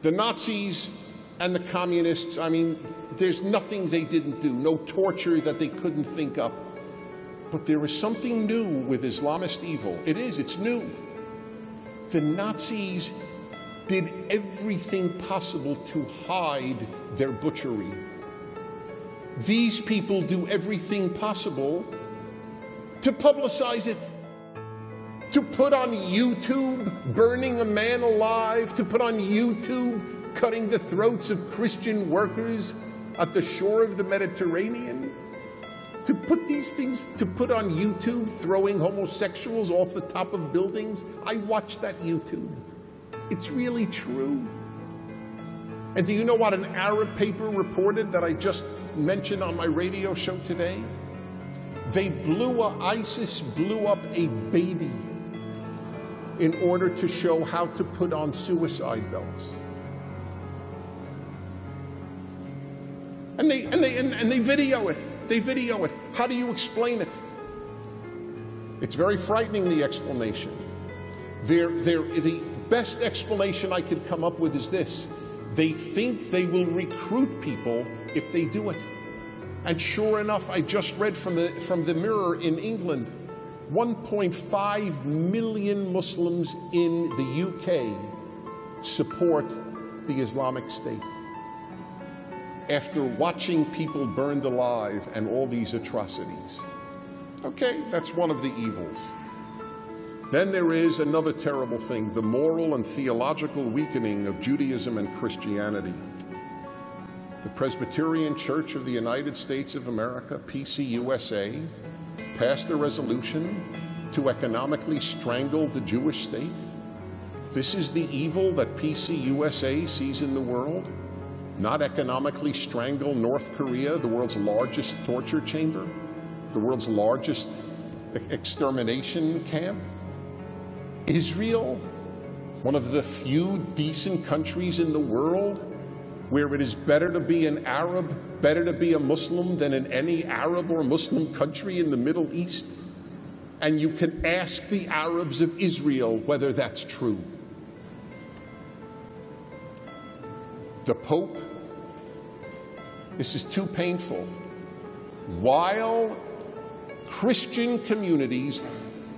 The Nazis and the communists, I mean, there's nothing they didn't do, no torture that they couldn't think up. But there is something new with Islamist evil. It's new. The Nazis did everything possible to hide their butchery. These people do everything possible to publicize it, to put on YouTube burning a man alive, to put on YouTube cutting the throats of Christian workers at the shore of the Mediterranean, to put these things, to put on YouTube throwing homosexuals off the top of buildings. I watched that YouTube. It's really true. And do you know what an Arab paper reported that I just mentioned on my radio show today? ISIS blew up a baby in order to show how to put on suicide belts. And they video it. They video it. How do you explain it? It's very frightening, the explanation. The best explanation I could come up with is this. They think they will recruit people if they do it. And sure enough, I just read from the Mirror in England, 1.5 million Muslims in the UK support the Islamic State after watching people burned alive and all these atrocities. Okay, that's one of the evils. Then there is another terrible thing, the moral and theological weakening of Judaism and Christianity. The Presbyterian Church of the United States of America, PCUSA, passed a resolution to economically strangle the Jewish state. This is the evil that PCUSA sees in the world. Not economically strangle North Korea, the world's largest torture chamber, the world's largest extermination camp. Israel, one of the few decent countries in the world where it is better to be an Arab, better to be a Muslim than in any Arab or Muslim country in the Middle East. And you can ask the Arabs of Israel whether that's true. The Pope, this is too painful. While Christian communities,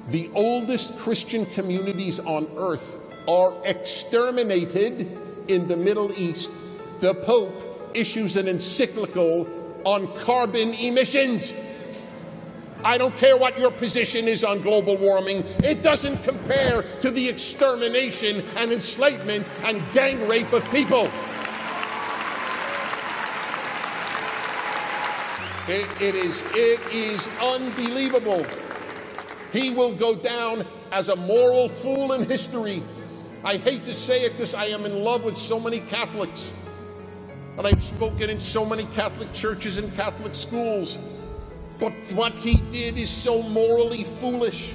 the oldest Christian communities on earth, are exterminated in the Middle East, the Pope issues an encyclical on carbon emissions. I don't care what your position is on global warming. It doesn't compare to the extermination and enslavement and gang rape of people. It is unbelievable. He will go down as a moral fool in history. I hate to say it because I am in love with so many Catholics. And I've spoken in so many Catholic churches and Catholic schools. But what he did is so morally foolish.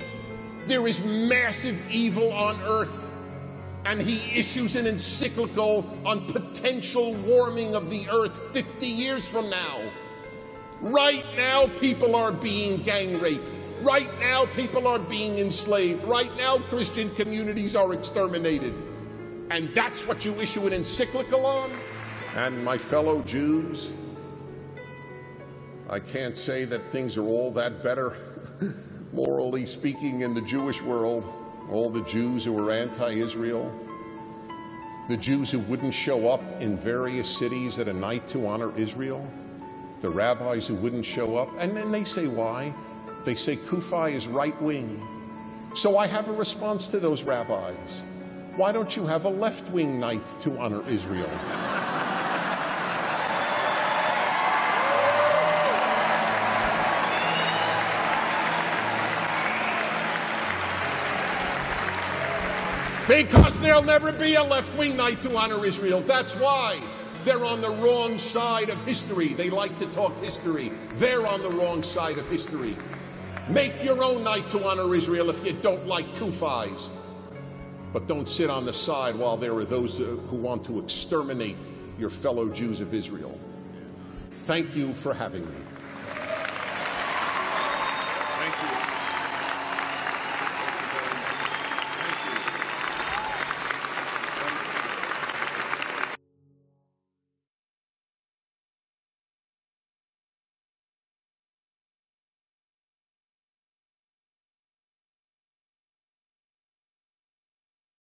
There is massive evil on earth. And he issues an encyclical on potential warming of the earth 50 years from now. Right now, people are being gang raped. Right now, people are being enslaved. Right now, Christian communities are exterminated. And that's what you issue an encyclical on? And my fellow Jews, I can't say that things are all that better, morally speaking, in the Jewish world. All the Jews who are anti-Israel, the Jews who wouldn't show up in various cities at a night to honor Israel, the rabbis who wouldn't show up, and then they say why? They say CUFI is right-wing. So I have a response to those rabbis. Why don't you have a left-wing night to honor Israel? Because there'll never be a left-wing night to honor Israel. That's why. They're on the wrong side of history. They like to talk history. They're on the wrong side of history. Make your own night to honor Israel if you don't like CUFIs. But don't sit on the side while there are those who want to exterminate your fellow Jews of Israel. Thank you for having me.